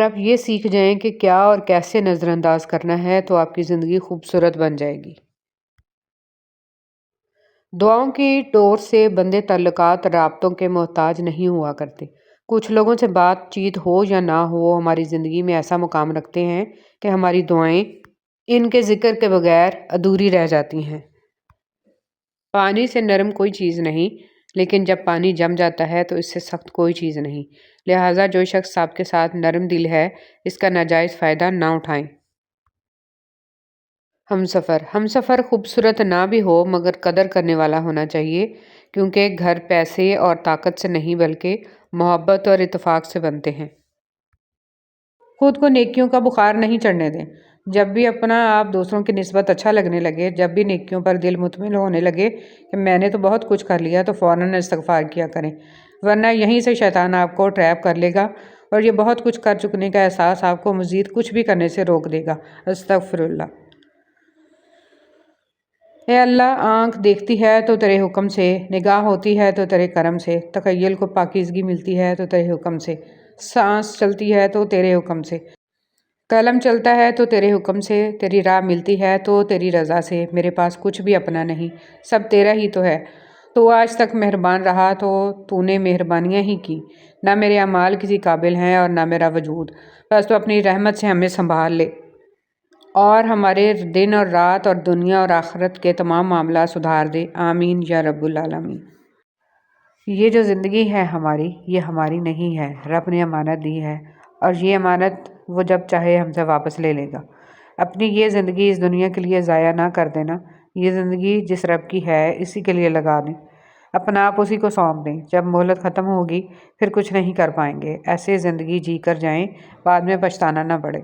آپ یہ سیکھ جائیں کہ کیا اور کیسے نظر انداز کرنا ہے تو آپ کی زندگی خوبصورت بن جائے گی۔ دعاؤں کی ڈور سے بندے تعلقات رابطوں کے محتاج نہیں ہوا کرتے۔ کچھ لوگوں سے بات چیت ہو یا نہ ہو ہماری زندگی میں ایسا مقام رکھتے ہیں کہ ہماری دعائیں ان کے ذکر کے بغیر ادھوری رہ جاتی ہیں۔ پانی سے نرم کوئی چیز نہیں، لیکن جب پانی جم جاتا ہے تو اس سے سخت کوئی چیز نہیں۔ لہٰذا جو شخص آپ کے ساتھ نرم دل ہے اس کا ناجائز فائدہ نہ اٹھائیں۔ ہم سفر خوبصورت نہ بھی ہو مگر قدر کرنے والا ہونا چاہیے، کیونکہ گھر پیسے اور طاقت سے نہیں بلکہ محبت اور اتفاق سے بنتے ہیں۔ خود کو نیکیوں کا بخار نہیں چڑھنے دیں۔ جب بھی اپنا آپ دوسروں کی نسبت اچھا لگنے لگے، جب بھی نیکیوں پر دل مطمئن ہونے لگے کہ میں نے تو بہت کچھ کر لیا، تو فوراً استغفار کیا کریں، ورنہ یہیں سے شیطان آپ کو ٹریپ کر لے گا اور یہ بہت کچھ کر چکنے کا احساس آپ کو مزید کچھ بھی کرنے سے روک دے گا۔ استغفر اللہ۔ اے اللہ، آنکھ دیکھتی ہے تو تیرے حکم سے، نگاہ ہوتی ہے تو تیرے کرم سے، تخیل کو پاکیزگی ملتی ہے تو تیرے حکم سے، سانس چلتی ہے تو تیرے حکم سے، قلم چلتا ہے تو تیرے حکم سے، تیری راہ ملتی ہے تو تیری رضا سے۔ میرے پاس کچھ بھی اپنا نہیں، سب تیرا ہی تو ہے۔ تو آج تک مہربان رہا تو نے مہربانیاں ہی کی، نہ میرے اعمال کسی قابل ہیں اور نہ میرا وجود، بس تو اپنی رحمت سے ہمیں سنبھال لے اور ہمارے دن اور رات اور دنیا اور آخرت کے تمام معاملات سدھار دے۔ آمین یا رب العالمین۔ یہ جو زندگی ہے ہماری، یہ ہماری نہیں ہے، رب نے امانت دی ہے، اور یہ امانت وہ جب چاہے ہم سے واپس لے لے گا۔ اپنی یہ زندگی اس دنیا کے لیے ضائع نہ کر دینا۔ یہ زندگی جس رب کی ہے اسی کے لیے لگا دیں، اپنا آپ اسی کو سونپ دیں۔ جب مہلت ختم ہوگی پھر کچھ نہیں کر پائیں گے۔ ایسے زندگی جی کر جائیں بعد میں پچھتانا نہ پڑے۔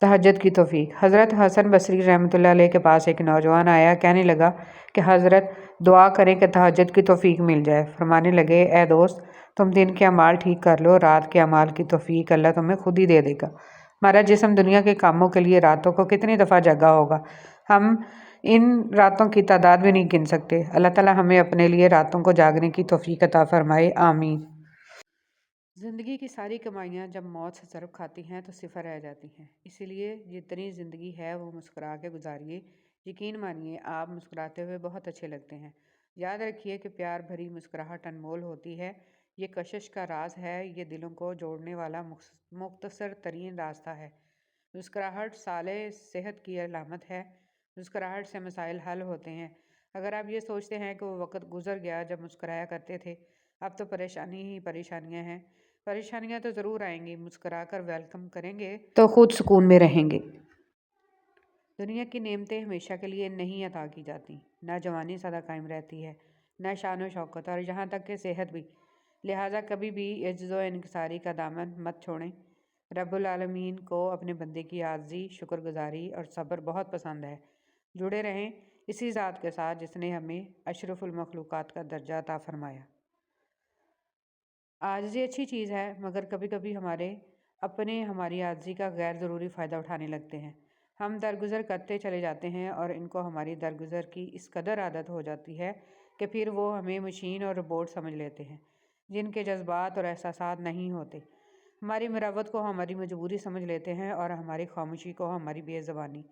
تہجد کی توفیق۔ حضرت حسن بصری رحمۃ اللہ علیہ کے پاس ایک نوجوان آیا، کہنے لگا کہ حضرت دعا کریں کہ تہجد کی توفیق مل جائے۔ فرمانے لگے، اے دوست، تم دن کے اعمال ٹھیک کر لو، رات کے اعمال کی توفیق اللہ تمہیں خود ہی دے دے گا۔ ہمارا جسم دنیا کے کاموں کے لیے راتوں کو کتنی دفعہ جگا ہوگا، ہم ان راتوں کی تعداد بھی نہیں گن سکتے۔ اللہ تعالیٰ ہمیں اپنے لیے راتوں کو جاگنے کی توفیق عطا فرمائے، آمین۔ زندگی کی ساری کمائیاں جب موت سے ضرب کھاتی ہیں تو صفر رہ جاتی ہیں، اسی لیے جتنی زندگی ہے وہ مسکرا کے گزاریے۔ یقین مانیے آپ مسکراتے ہوئے بہت اچھے لگتے ہیں۔ یاد رکھیے کہ پیار بھری مسکراہٹ انمول ہوتی ہے، یہ کشش کا راز ہے، یہ دلوں کو جوڑنے والا مختصر ترین راستہ ہے۔ مسکراہٹ صالح صحت کی علامت ہے، مسکراہٹ سے مسائل حل ہوتے ہیں۔ اگر آپ یہ سوچتے ہیں کہ وہ وقت گزر گیا جب مسکرایا کرتے تھے، اب تو پریشانی ہی پریشانیاں ہیں، پریشانیاں تو ضرور آئیں گی، مسکرا کر ویلکم کریں گے تو خود سکون میں رہیں گے۔ دنیا کی نعمتیں ہمیشہ کے لیے نہیں عطا کی جاتی، نہ جوانی سدا قائم رہتی ہے، نہ شان و شوکت، اور یہاں تک کہ صحت بھی۔ لہٰذا کبھی بھی عجز و انکساری کا دامن مت چھوڑیں۔ رب العالمین کو اپنے بندے کی عاجزی، شکر گزاری اور صبر بہت پسند ہے۔ جڑے رہیں اسی ذات کے ساتھ جس نے ہمیں اشرف المخلوقات کا درجہ عطا فرمایا۔ عاجزی اچھی چیز ہے، مگر کبھی کبھی ہماری عاجزی کا غیر ضروری فائدہ اٹھانے لگتے ہیں۔ ہم درگزر کرتے چلے جاتے ہیں اور ان کو ہماری درگزر کی اس قدر عادت ہو جاتی ہے کہ پھر وہ ہمیں مشین اور روبوٹ سمجھ لیتے ہیں، جن کے جذبات اور احساسات نہیں ہوتے۔ ہماری مروت کو ہماری مجبوری سمجھ لیتے ہیں اور ہماری خاموشی کو ہماری بے زبانی،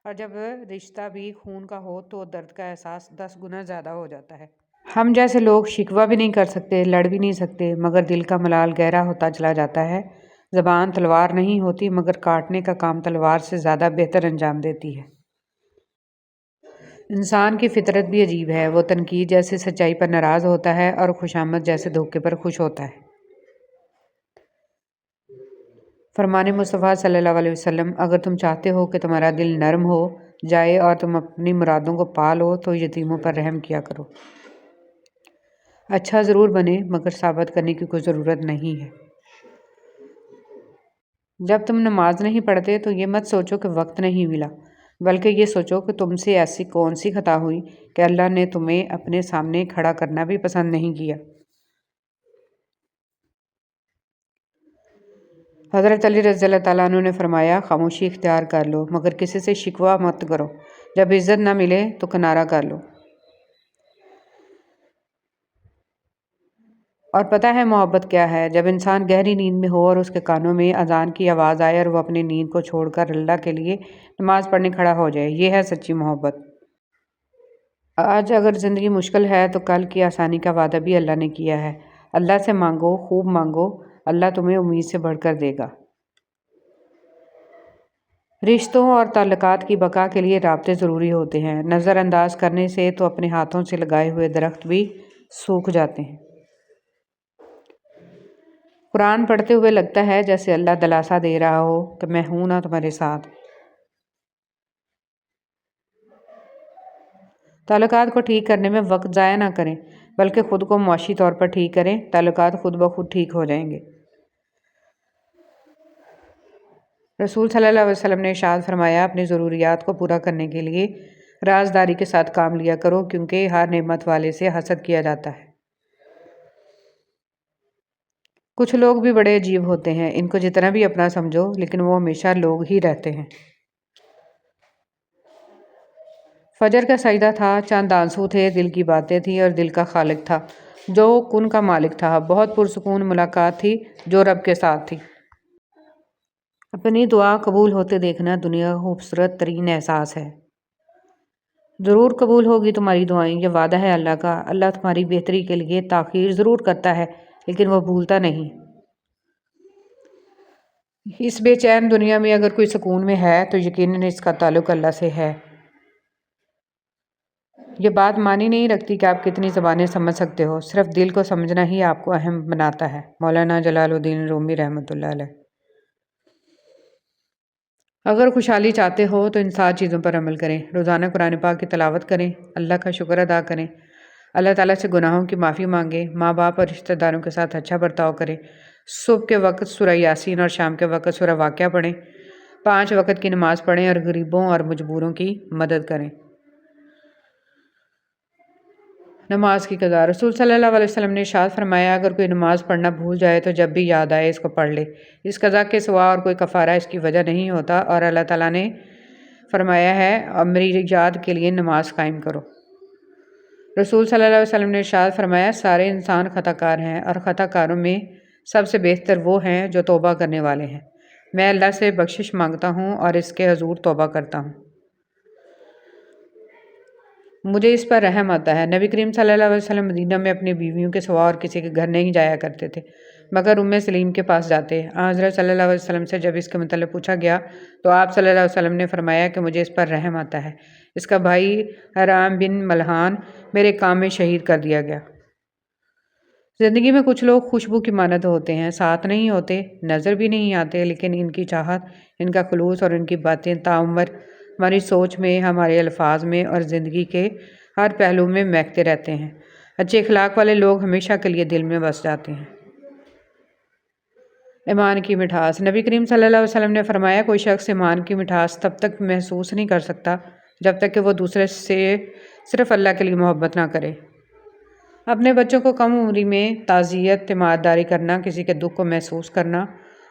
اور جب رشتہ بھی خون کا ہو تو درد کا احساس 10 گنا زیادہ ہو جاتا ہے۔ ہم جیسے لوگ شکوہ بھی نہیں کر سکتے، لڑ بھی نہیں سکتے، مگر دل کا ملال گہرا ہوتا چلا جاتا ہے۔ زبان تلوار نہیں ہوتی، مگر کاٹنے کا کام تلوار سے زیادہ بہتر انجام دیتی ہے۔ انسان کی فطرت بھی عجیب ہے، وہ تنقید جیسے سچائی پر ناراض ہوتا ہے اور خوشامد جیسے دھوکے پر خوش ہوتا ہے۔ فرمان مصطفیٰ صلی اللہ علیہ وسلم، اگر تم چاہتے ہو کہ تمہارا دل نرم ہو جائے اور تم اپنی مرادوں کو پا لو تو یتیموں پر رحم کیا کرو۔ اچھا ضرور بنے، مگر ثابت کرنے کی کوئی ضرورت نہیں ہے۔ جب تم نماز نہیں پڑھتے تو یہ مت سوچو کہ وقت نہیں ملا، بلکہ یہ سوچو کہ تم سے ایسی کون سی خطا ہوئی کہ اللہ نے تمہیں اپنے سامنے کھڑا کرنا بھی پسند نہیں کیا۔ حضرت علی رضی اللہ تعالیٰ عنہ نے فرمایا، خاموشی اختیار کر لو مگر کسی سے شکوہ مت کرو، جب عزت نہ ملے تو کنارہ کر لو۔ اور پتہ ہے محبت کیا ہے؟ جب انسان گہری نیند میں ہو اور اس کے کانوں میں اذان کی آواز آئے اور وہ اپنی نیند کو چھوڑ کر اللہ کے لیے نماز پڑھنے کھڑا ہو جائے، یہ ہے سچی محبت۔ آج اگر زندگی مشکل ہے تو کل کی آسانی کا وعدہ بھی اللہ نے کیا ہے۔ اللہ سے مانگو، خوب مانگو، اللہ تمہیں امید سے بڑھ کر دے گا۔ رشتوں اور تعلقات کی بقا کے لیے رابطے ضروری ہوتے ہیں۔ نظر انداز کرنے سے تو اپنے ہاتھوں سے لگائے ہوئے درخت بھی سوکھ جاتے ہیں۔ قرآن پڑھتے ہوئے لگتا ہے جیسے اللہ دلاسا دے رہا ہو کہ میں ہوں نا تمہارے ساتھ۔ تعلقات کو ٹھیک کرنے میں وقت ضائع نہ کریں، بلکہ خود کو معاشی طور پر ٹھیک کریں، تعلقات خود بخود ٹھیک ہو جائیں گے۔ رسول صلی اللہ علیہ وسلم نے ارشاد فرمایا، اپنی ضروریات کو پورا کرنے کے لیے رازداری کے ساتھ کام لیا کرو، کیونکہ ہر نعمت والے سے حسد کیا جاتا ہے۔ کچھ لوگ بھی بڑے عجیب ہوتے ہیں، ان کو جتنا بھی اپنا سمجھو لیکن وہ ہمیشہ لوگ ہی رہتے ہیں۔ فجر کا سجدہ تھا، چند آنسو تھے، دل کی باتیں تھیں اور دل کا خالق تھا جو کن کا مالک تھا۔ بہت پرسکون ملاقات تھی جو رب کے ساتھ تھی۔ اپنی دعا قبول ہوتے دیکھنا دنیا کا خوبصورت ترین احساس ہے۔ ضرور قبول ہوگی تمہاری دعائیں، یہ وعدہ ہے اللہ کا۔ اللہ تمہاری بہتری کے لیے تاخیر ضرور کرتا ہے لیکن وہ بھولتا نہیں۔ اس بے چین دنیا میں اگر کوئی سکون میں ہے تو یقیناً اس کا تعلق اللہ سے ہے۔ یہ بات معنی نہیں رکھتی کہ آپ کتنی زبانیں سمجھ سکتے ہو، صرف دل کو سمجھنا ہی آپ کو اہم بناتا ہے۔ مولانا جلال الدین رومی رحمۃ اللہ علیہ۔ اگر خوشحالی چاہتے ہو تو ان 7 چیزوں پر عمل کریں۔ روزانہ قرآن پاک کی تلاوت کریں، اللہ کا شکر ادا کریں، اللہ تعالیٰ سے گناہوں کی معافی مانگیں، ماں باپ اور رشتہ داروں کے ساتھ اچھا برتاؤ کریں، صبح کے وقت سورہ یاسین اور شام کے وقت سورہ واقعہ پڑھیں، 5 وقت کی نماز پڑھیں اور غریبوں اور مجبوروں کی مدد کریں۔ نماز کی قضا۔ رسول صلی اللہ علیہ وسلم نے ارشاد فرمایا، اگر کوئی نماز پڑھنا بھول جائے تو جب بھی یاد آئے اس کو پڑھ لے، اس قضا کے سوا اور کوئی کفارہ اس کی وجہ نہیں ہوتا، اور اللہ تعالیٰ نے فرمایا ہے اور میری یاد کے لیے نماز قائم کرو۔ رسول صلی اللہ علیہ وسلم نے ارشاد فرمایا، سارے انسان خطا کار ہیں اور خطا کاروں میں سب سے بہتر وہ ہیں جو توبہ کرنے والے ہیں۔ میں اللہ سے بخشش مانگتا ہوں اور اس کے حضور توبہ کرتا ہوں، مجھے اس پر رحم آتا ہے۔ نبی کریم صلی اللہ علیہ وسلم مدینہ میں اپنی بیویوں کے سوا اور کسی کے گھر نہیں جایا کرتے تھے مگر سلیم کے پاس جاتے۔ حضرت صلی اللہ علیہ وسلم سے جب اس کے متعلق پوچھا گیا تو آپ صلی اللہ علیہ وسلم نے فرمایا کہ مجھے اس پر رحم آتا ہے، اس کا بھائی حرام بن ملحان میرے کام میں شہید کر دیا گیا۔ زندگی میں کچھ لوگ خوشبو کی مانند ہوتے ہیں، ساتھ نہیں ہوتے، نظر بھی نہیں آتے، لیکن ان کی چاہت، ان کا خلوص اور ان کی باتیں تاعمر ہماری سوچ میں، ہمارے الفاظ میں اور زندگی کے ہر پہلو میں مہکتے رہتے ہیں۔ اچھے اخلاق والے لوگ ہمیشہ کے لیے دل میں بس جاتے ہیں۔ ایمان کی مٹھاس۔ نبی کریم صلی اللہ علیہ وسلم نے فرمایا، کوئی شخص ایمان کی مٹھاس تب تک محسوس نہیں کر سکتا جب تک کہ وہ دوسرے سے صرف اللہ کے لیے محبت نہ کرے۔ اپنے بچوں کو کم عمری میں تعزیت، تیمارداری کرنا، کسی کے دکھ کو محسوس کرنا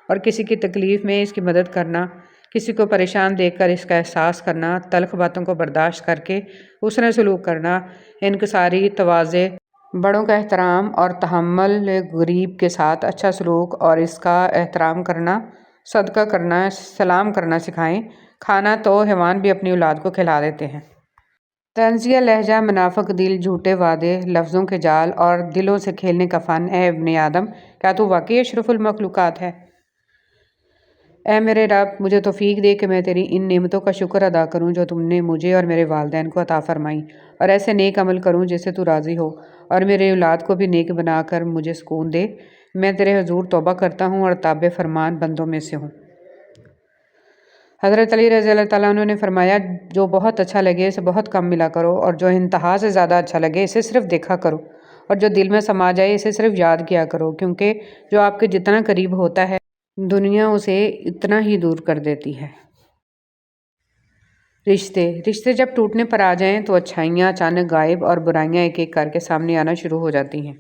اور کسی کی تکلیف میں اس کی مدد کرنا، کسی کو پریشان دیکھ کر اس کا احساس کرنا، تلخ باتوں کو برداشت کر کے اس نے سلوک کرنا، انکساری، تواضع، بڑوں کا احترام اور تحمل، غریب کے ساتھ اچھا سلوک اور اس کا احترام کرنا، صدقہ کرنا، سلام کرنا سکھائیں۔ کھانا تو حیوان بھی اپنی اولاد کو کھلا دیتے ہیں۔ طنزیہ لہجہ، منافق دل، جھوٹے وعدے، لفظوں کے جال اور دلوں سے کھیلنے کا فن۔ اے ابن آدم، کیا تو واقعی اشرف المخلوقات ہے؟ اے میرے رب، مجھے توفیق دے کہ میں تیری ان نعمتوں کا شکر ادا کروں جو تم نے مجھے اور میرے والدین کو عطا فرمائیں، اور ایسے نیک عمل کروں جس سے تو راضی ہو، اور میرے اولاد کو بھی نیک بنا کر مجھے سکون دے۔ میں تیرے حضور توبہ کرتا ہوں اور تابع فرمان بندوں میں سے ہوں۔ حضرت علی رضی اللہ تعالیٰ عنہ نے فرمایا، جو بہت اچھا لگے اسے بہت کم ملا کرو، اور جو انتہا سے زیادہ اچھا لگے اسے صرف دیکھا کرو، اور جو دل میں سما جائے اسے صرف یاد کیا کرو، کیونکہ جو آپ کے جتنا قریب ہوتا ہے دنیا اسے اتنا ہی دور کر دیتی ہے۔ رشتے جب ٹوٹنے پر آ جائیں تو اچھائیاں اچانک غائب اور برائیاں ایک ایک کر کے سامنے آنا شروع ہو جاتی ہیں۔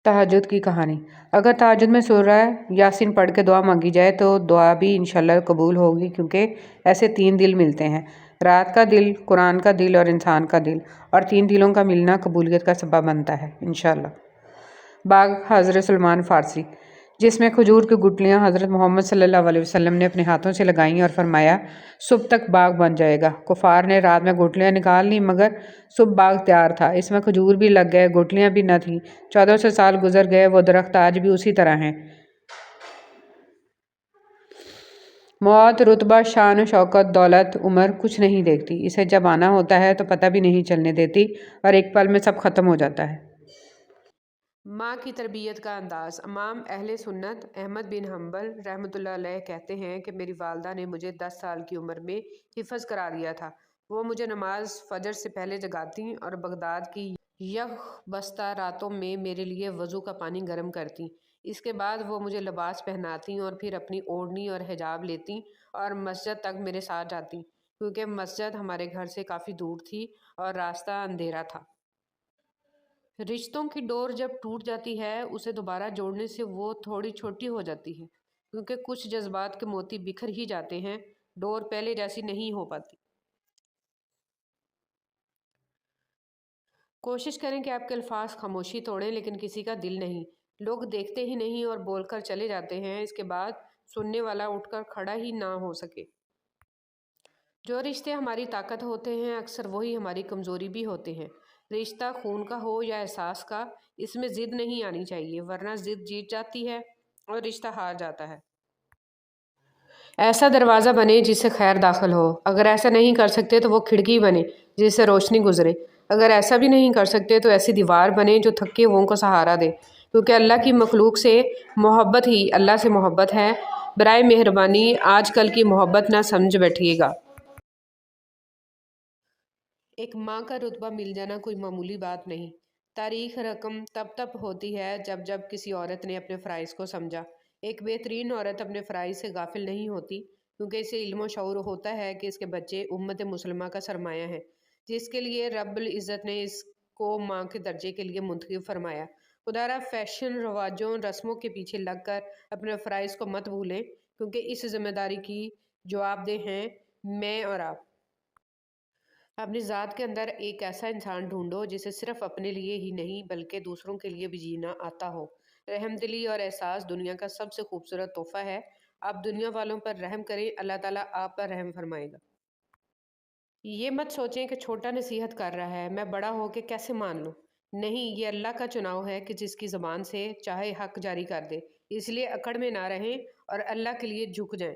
تہجد کی کہانی۔ اگر تہجد میں سورہ یاسین پڑھ کے دعا مانگی جائے تو دعا بھی انشاءاللہ قبول ہوگی، کیونکہ ایسے 3 دل ملتے ہیں۔ رات کا دل، قرآن کا دل اور انسان کا دل، اور 3 دلوں کا ملنا قبولیت کا سبب بنتا ہے انشاءاللہ۔ باغ حضرت سلمان فارسی، جس میں کھجور کی گٹلیاں حضرت محمد صلی اللہ علیہ وسلم نے اپنے ہاتھوں سے لگائیں اور فرمایا صبح تک باغ بن جائے گا۔ کفار نے رات میں گٹلیاں نکال لیں مگر صبح باغ تیار تھا، اس میں کھجور بھی لگ گئے، گٹلیاں بھی نہ تھیں۔ 1400 سال گزر گئے، وہ درخت آج بھی اسی طرح ہیں۔ موت، رتبہ، شان و شوکت، دولت، عمر کچھ نہیں دیکھتی، اسے جب آنا ہوتا ہے تو پتہ بھی نہیں چلنے دیتی اور ایک پل میں سب ختم ہو جاتا ہے۔ ماں کی تربیت کا انداز۔ امام اہل سنت احمد بن حنبل رحمۃ اللہ علیہ کہتے ہیں کہ میری والدہ نے مجھے 10 سال کی عمر میں حفظ کرا دیا تھا۔ وہ مجھے نماز فجر سے پہلے جگاتیں اور بغداد کی یخ بستہ راتوں میں میرے لیے وضو کا پانی گرم کرتیں۔ اس کے بعد وہ مجھے لباس پہناتیں اور پھر اپنی اوڑھنی اور حجاب لیتیں اور مسجد تک میرے ساتھ جاتیں، کیونکہ مسجد ہمارے گھر سے کافی دور تھی اور راستہ اندھیرا تھا۔ رشتوں کی ڈور جب ٹوٹ جاتی ہے اسے دوبارہ جوڑنے سے وہ تھوڑی چھوٹی ہو جاتی ہے، کیونکہ کچھ جذبات کے موتی بکھر ہی جاتے ہیں، ڈور پہلے جیسی نہیں ہو پاتی۔ کوشش کریں کہ آپ کے الفاظ خاموشی توڑیں لیکن کسی کا دل نہیں۔ لوگ دیکھتے ہی نہیں اور بول کر چلے جاتے ہیں، اس کے بعد سننے والا اٹھ کر کھڑا ہی نہ ہو سکے۔ جو رشتے ہماری طاقت ہوتے ہیں اکثر وہی ہماری کمزوری بھی ہوتے ہیں۔ رشتہ خون کا ہو یا احساس کا، اس میں ضد نہیں آنی چاہیے، ورنہ ضد جیت جاتی ہے اور رشتہ ہار جاتا ہے۔ ایسا دروازہ بنے جس سے خیر داخل ہو، اگر ایسا نہیں کر سکتے تو وہ کھڑکی بنے جس سے روشنی گزرے، اگر ایسا بھی نہیں کر سکتے تو ایسی دیوار بنے جو تھکے ہوئوں کو سہارا دے، کیونکہ اللہ کی مخلوق سے محبت ہی اللہ سے محبت ہے۔ برائے مہربانی آج کل کی محبت نہ سمجھ بیٹھیے گا۔ ایک ماں کا رتبہ مل جانا کوئی معمولی بات نہیں۔ تاریخ رقم تب ہوتی ہے جب کسی عورت نے اپنے فرائض کو سمجھا۔ ایک بہترین عورت اپنے فرائض سے غافل نہیں ہوتی، کیونکہ اسے علم و شعور ہوتا ہے کہ اس کے بچے امت مسلمہ کا سرمایہ ہیں، جس کے لیے رب العزت نے اس کو ماں کے درجے کے لیے منتخب فرمایا۔ خدا را فیشن، رواجوں، رسموں کے پیچھے لگ کر اپنے فرائض کو مت بھولیں، کیونکہ اس ذمہ داری کی جواب دہ ہیں میں اور آپ۔ اپنی ذات کے اندر ایک ایسا انسان ڈھونڈو جسے صرف اپنے لیے ہی نہیں بلکہ دوسروں کے لیے بھی جینا آتا ہو۔ رحم دلی اور احساس دنیا کا سب سے خوبصورت تحفہ ہے۔ آپ دنیا والوں پر رحم کریں، اللہ تعالیٰ آپ پر رحم فرمائے گا۔ یہ مت سوچیں کہ چھوٹا نصیحت کر رہا ہے، میں بڑا ہو کے کیسے مان لوں۔ نہیں، یہ اللہ کا چناؤ ہے کہ جس کی زبان سے چاہے حق جاری کر دے، اس لیے اکڑ میں نہ رہیں اور اللہ کے لیے جھک جائیں۔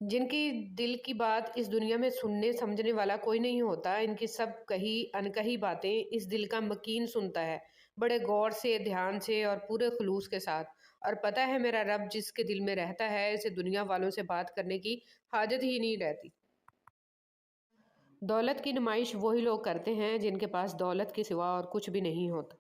جن کی دل کی بات اس دنیا میں سننے سمجھنے والا کوئی نہیں ہوتا، ان کی سب کہی انکہی باتیں اس دل کا مکین سنتا ہے، بڑے غور سے، دھیان سے اور پورے خلوص کے ساتھ، اور پتہ ہے میرا رب جس کے دل میں رہتا ہے اسے دنیا والوں سے بات کرنے کی حاجت ہی نہیں رہتی۔ دولت کی نمائش وہی لوگ کرتے ہیں جن کے پاس دولت کے سوا اور کچھ بھی نہیں ہوتا۔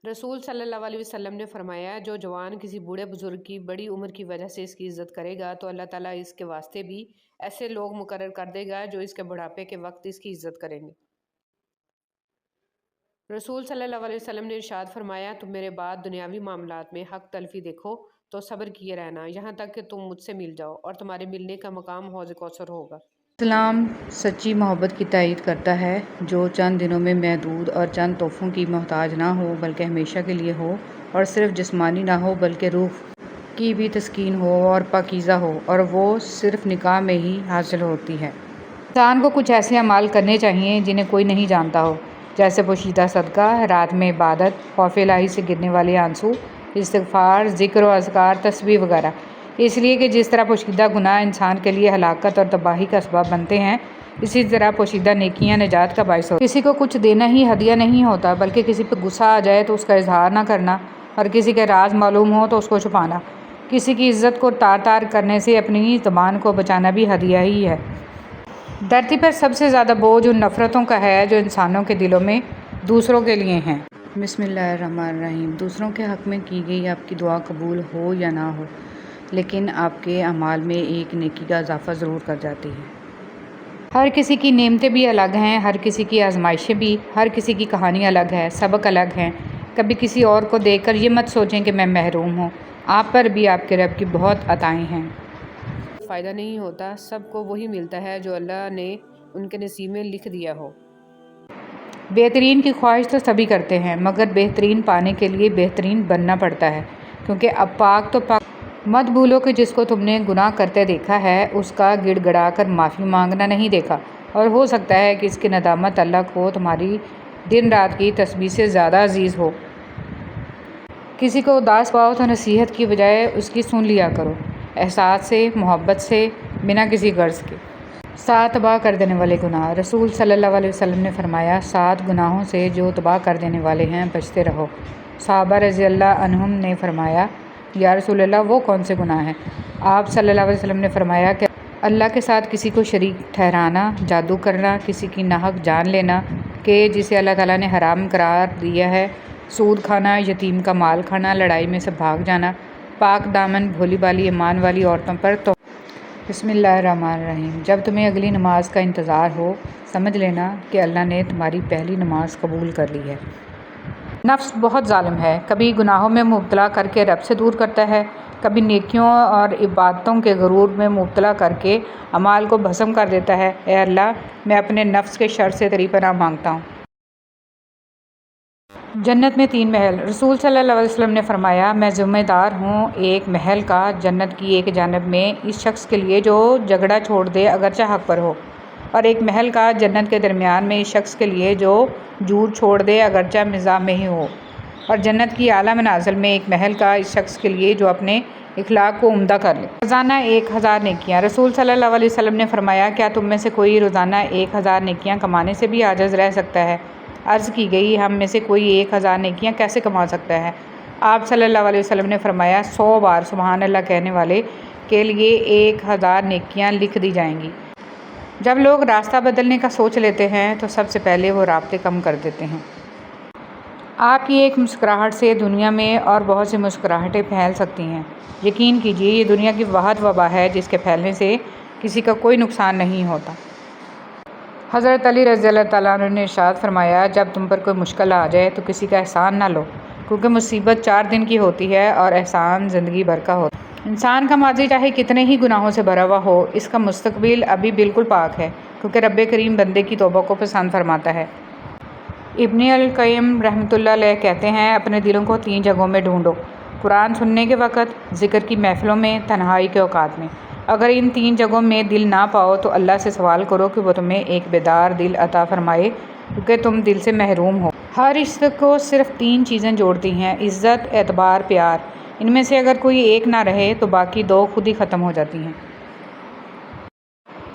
رسول صلی اللہ علیہ وسلم نے فرمایا جو جوان کسی بوڑھے بزرگ کی بڑی عمر کی وجہ سے اس کی عزت کرے گا تو اللہ تعالیٰ اس کے واسطے بھی ایسے لوگ مقرر کر دے گا جو اس کے بڑھاپے کے وقت اس کی عزت کریں گے۔ رسول صلی اللہ علیہ وسلم نے ارشاد فرمایا تم میرے بعد دنیاوی معاملات میں حق تلفی دیکھو تو صبر کیے رہنا یہاں تک کہ تم مجھ سے مل جاؤ، اور تمہارے ملنے کا مقام حوض کوثر ہوگا۔ اسلام سچی محبت کی تائید کرتا ہے جو چند دنوں میں محدود اور چند تحفوں کی محتاج نہ ہو بلکہ ہمیشہ کے لیے ہو، اور صرف جسمانی نہ ہو بلکہ روح کی بھی تسکین ہو اور پاکیزہ ہو، اور وہ صرف نکاح میں ہی حاصل ہوتی ہے۔ انسان کو کچھ ایسے اعمال کرنے چاہیے جنہیں کوئی نہیں جانتا ہو، جیسے پوشیدہ صدقہ، رات میں عبادت، خوف الہی سے گرنے والے آنسو، استغفار، ذکر و اذکار، تسبیح وغیرہ، اس لیے کہ جس طرح پوشیدہ گناہ انسان کے لیے ہلاکت اور تباہی کا سبب بنتے ہیں، اسی طرح پوشیدہ نیکیاں نجات کا باعث ہوتی ہیں۔ کسی کو کچھ دینا ہی ہدیہ نہیں ہوتا بلکہ کسی پہ غصہ آ جائے تو اس کا اظہار نہ کرنا، اور کسی کے راز معلوم ہو تو اس کو چھپانا، کسی کی عزت کو تار کرنے سے اپنی زبان کو بچانا بھی ہدیہ ہی ہے۔ دھرتی پر سب سے زیادہ بوجھ ان نفرتوں کا ہے جو انسانوں کے دلوں میں دوسروں کے لیے ہیں۔ بسم اللہ الرحمن الرحیم۔ دوسروں کے حق میں کی گئی آپ کی دعا قبول ہو یا نہ ہو، لیکن آپ کے اعمال میں ایک نیکی کا اضافہ ضرور کر جاتی ہے۔ ہر کسی کی نعمتیں بھی الگ ہیں، ہر کسی کی آزمائشیں بھی، ہر کسی کی کہانی الگ ہے، سبق الگ ہیں۔ کبھی کسی اور کو دیکھ کر یہ مت سوچیں کہ میں محروم ہوں، آپ پر بھی آپ کے رب کی بہت عطائیں ہیں۔ فائدہ نہیں ہوتا، سب کو وہی ملتا ہے جو اللہ نے ان کے نصیب میں لکھ دیا ہو۔ بہترین کی خواہش تو سبھی کرتے ہیں، مگر بہترین پانے کے لیے بہترین بننا پڑتا ہے، کیونکہ اب پاک تو پاک۔ مت بھولو کہ جس کو تم نے گناہ کرتے دیکھا ہے اس کا گڑ گڑا کر معافی مانگنا نہیں دیکھا، اور ہو سکتا ہے کہ اس کی ندامت اللہ کو تمہاری دن رات کی تسبیح سے زیادہ عزیز ہو۔ کسی کو اداس پاؤ تو نصیحت کی بجائے اس کی سن لیا کرو، احساس سے، محبت سے، بنا کسی غرض کے۔ 7 تباہ کر دینے والے گناہ۔ رسول صلی اللہ علیہ وسلم نے فرمایا، 7 گناہوں سے جو تباہ کر دینے والے ہیں بچتے رہو۔ صحابہ رضی اللہ عنہم نے فرمایا، یا رسول اللہ وہ کون سے گناہ ہیں؟ آپ صلی اللہ علیہ وسلم نے فرمایا کہ اللہ کے ساتھ کسی کو شریک ٹھہرانا، جادو کرنا، کسی کی ناحق جان لینا کہ جسے اللہ تعالیٰ نے حرام قرار دیا ہے، سود کھانا، یتیم کا مال کھانا، لڑائی میں سے بھاگ جانا، پاک دامن بھولی بالی ایمان والی عورتوں پر تو۔ بسم اللہ الرحمن الرحیم۔ جب تمہیں اگلی نماز کا انتظار ہو سمجھ لینا کہ اللہ نے تمہاری پہلی نماز قبول کر لی ہے۔ نفس بہت ظالم ہے، کبھی گناہوں میں مبتلا کر کے رب سے دور کرتا ہے، کبھی نیکیوں اور عبادتوں کے غرور میں مبتلا کر کے اعمال کو بھسم کر دیتا ہے۔ اے اللہ، میں اپنے نفس کے شر سے تیری پناہ مانگتا ہوں۔ جنت میں 3 محل۔ رسول صلی اللہ علیہ وسلم نے فرمایا، میں ذمہ دار ہوں ایک محل کا جنت کی ایک جانب میں اس شخص کے لیے جو جھگڑا چھوڑ دے اگرچہ حق پر ہو، اور ایک محل کا جنت کے درمیان میں اس شخص کے لیے جو جھوٹ چھوڑ دے اگرچہ مزاح میں ہی ہو، اور جنت کی اعلیٰ منازل میں ایک محل کا اس شخص کے لیے جو اپنے اخلاق کو عمدہ کر لے۔ روزانہ 1000 نیکیاں۔ رسول صلی اللہ علیہ وسلم نے فرمایا، کیا تم میں سے کوئی روزانہ 1000 نیکیاں کمانے سے بھی عاجز رہ سکتا ہے؟ عرض کی گئی، ہم میں سے کوئی 1000 نیکیاں کیسے کما سکتا ہے؟ آپ صلی اللہ علیہ وسلم نے فرمایا، 100 بار سبحان اللہ کہنے والے کے لیے 1000 نیکیاں لکھ دی جائیں گی۔ جب لوگ راستہ بدلنے کا سوچ لیتے ہیں تو سب سے پہلے وہ رابطے کم کر دیتے ہیں۔ آپ کی ایک مسکراہٹ سے دنیا میں اور بہت سی مسکراہٹیں پھیل سکتی ہیں۔ یقین کیجیے، یہ دنیا کی واحد وبا ہے جس کے پھیلنے سے کسی کا کوئی نقصان نہیں ہوتا۔ حضرت علی رضی اللہ تعالیٰ عنہ نے ارشاد فرمایا، جب تم پر کوئی مشکل آ جائے تو کسی کا احسان نہ لو، کیونکہ مصیبت 4 دن کی ہوتی ہے اور احسان زندگی بھر کا ہوتا ہے۔ انسان کا ماضی چاہے کتنے ہی گناہوں سے بھرا ہوا ہو، اس کا مستقبل ابھی بالکل پاک ہے، کیونکہ رب کریم بندے کی توبہ کو پسند فرماتا ہے۔ ابن القیم رحمۃ اللہ علیہ کہتے ہیں، اپنے دلوں کو 3 جگہوں میں ڈھونڈو، قرآن سننے کے وقت، ذکر کی محفلوں میں، تنہائی کے اوقات میں۔ اگر ان 3 جگہوں میں دل نہ پاؤ تو اللہ سے سوال کرو کہ وہ تمہیں ایک بیدار دل عطا فرمائے، کیونکہ تم دل سے محروم ہو۔ ہر رشتے کو صرف 3 چیزیں جوڑتی ہیں، عزت، اعتبار، پیار۔ ان میں سے اگر کوئی ایک نہ رہے تو باقی 2 خود ہی ختم ہو جاتی ہیں۔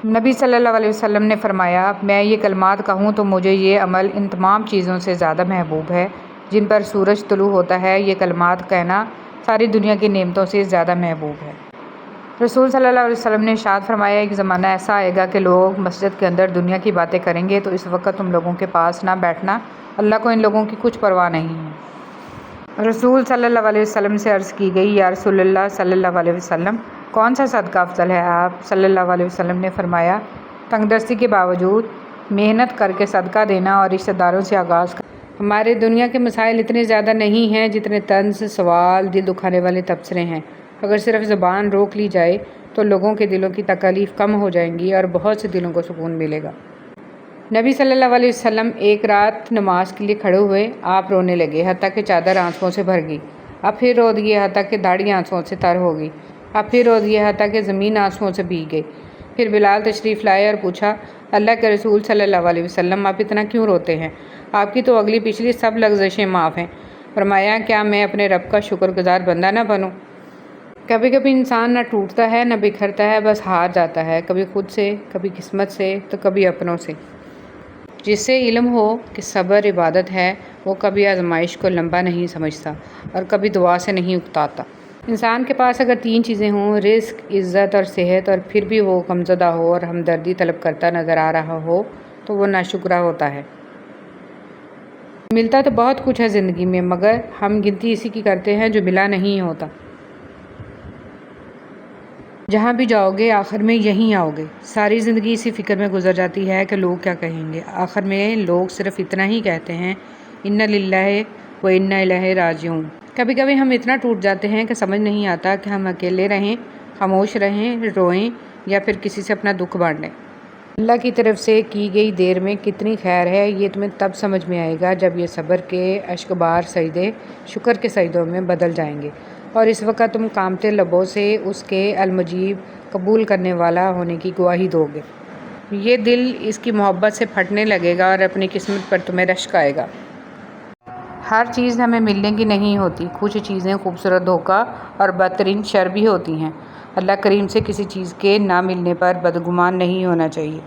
نبی صلی اللہ علیہ وسلم نے فرمایا، میں یہ کلمات کہوں تو مجھے یہ عمل ان تمام چیزوں سے زیادہ محبوب ہے جن پر سورج طلوع ہوتا ہے۔ یہ کلمات کہنا ساری دنیا کی نعمتوں سے زیادہ محبوب ہے۔ رسول صلی اللہ علیہ وسلم نے ارشاد فرمایا، ایک زمانہ ایسا آئے گا کہ لوگ مسجد کے اندر دنیا کی باتیں کریں گے، تو اس وقت تم لوگوں کے پاس نہ بیٹھنا، اللہ کو ان لوگوں کی کچھ پرواہ نہیں ہے۔ رسول صلی اللہ علیہ وسلم سے عرض کی گئی، یا رسول اللہ صلی اللہ علیہ وسلم، کون سا صدقہ افضل ہے؟ آپ صلی اللہ علیہ وسلم نے فرمایا، تنگ دستی کے باوجود محنت کر کے صدقہ دینا اور رشتہ داروں سے آغاز کرنا۔ ہمارے دنیا کے مسائل اتنے زیادہ نہیں ہیں جتنے طنز، سوال، دل دکھانے والے تبصرے ہیں۔ اگر صرف زبان روک لی جائے تو لوگوں کے دلوں کی تکالیف کم ہو جائیں گی اور بہت سے دلوں کو سکون ملے گا۔ نبی صلی اللہ علیہ وسلم ایک رات نماز کے لیے کھڑے ہوئے، آپ رونے لگے حتیٰ کہ چادر آنسوؤں سے بھر گئی۔ اب پھر رو دیے حتیٰ کہ داڑھی آنسوؤں سے تر ہو گئی۔ اب پھر رو دیے حتیٰ کہ زمین آنسوؤں سے بھیگ گئی۔ پھر بلال تشریف لائے اور پوچھا، اللہ کے رسول صلی اللہ علیہ وسلم، آپ اتنا کیوں روتے ہیں؟ آپ کی تو اگلی پچھلی سب لغزشیں معاف ہیں۔ فرمایا، کیا میں اپنے رب کا شکر گزار بندہ نہ بنوں؟ کبھی کبھی انسان نہ ٹوٹتا ہے نہ بکھرتا ہے، بس ہار جاتا ہے، کبھی خود سے، کبھی قسمت سے، تو کبھی اپنوں سے۔ جس سے علم ہو کہ صبر عبادت ہے، وہ کبھی آزمائش کو لمبا نہیں سمجھتا اور کبھی دعا سے نہیں اکتاتا۔ انسان کے پاس اگر 3 چیزیں ہوں، رزق، عزت اور صحت، اور پھر بھی وہ غمزدہ ہو اور ہمدردی طلب کرتا نظر آ رہا ہو تو وہ ناشکرا ہوتا ہے۔ ملتا تو بہت کچھ ہے زندگی میں، مگر ہم گنتی اسی کی کرتے ہیں جو ملا نہیں ہوتا۔ جہاں بھی جاؤ گے آخر میں یہیں آؤ گے۔ ساری زندگی اسی فکر میں گزر جاتی ہے کہ لوگ کیا کہیں گے۔ آخر میں لوگ صرف اتنا ہی کہتے ہیں، انا للہ و انا الیہ راجعون۔ کبھی کبھی ہم اتنا ٹوٹ جاتے ہیں کہ سمجھ نہیں آتا کہ ہم اکیلے رہیں خاموش رہیں، روئیں یا پھر کسی سے اپنا دکھ بانٹیں۔ اللہ کی طرف سے کی گئی دیر میں کتنی خیر ہے، یہ تمہیں تب سمجھ میں آئے گا جب یہ صبر کے اشکبار سجدے شکر کے سجدوں میں بدل جائیں گے، اور اس وقت تم کانپتے لبوں سے اس کے المجیب قبول کرنے والا ہونے کی گواہی دو گے۔ یہ دل اس کی محبت سے پھٹنے لگے گا اور اپنی قسمت پر تمہیں رشک آئے گا۔ ہر چیز ہمیں ملنے کی نہیں ہوتی، کچھ چیزیں خوبصورت دھوکہ اور بدترین شر بھی ہوتی ہیں۔ اللہ کریم سے کسی چیز کے نہ ملنے پر بدگمان نہیں ہونا چاہیے۔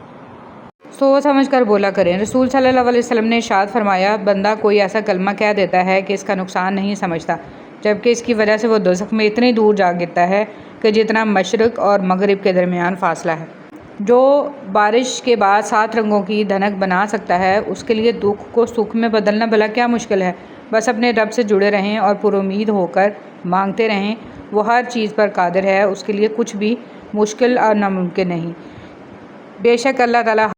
سوچ سمجھ کر بولا کریں۔ رسول صلی اللہ علیہ وسلم نے ارشاد فرمایا، بندہ کوئی ایسا کلمہ کہہ دیتا ہے کہ اس کا نقصان نہیں سمجھتا، جبکہ اس کی وجہ سے وہ دوزخ میں اتنی دور جا گرتا ہے کہ جتنا مشرق اور مغرب کے درمیان فاصلہ ہے۔ جو بارش کے بعد 7 رنگوں کی دھنک بنا سکتا ہے، اس کے لیے دکھ کو سکھ میں بدلنا بھلا کیا مشکل ہے۔ بس اپنے رب سے جڑے رہیں اور پر امید ہو کر مانگتے رہیں، وہ ہر چیز پر قادر ہے، اس کے لیے کچھ بھی مشکل اور ناممکن نہیں۔ بے شک اللہ تعالیٰ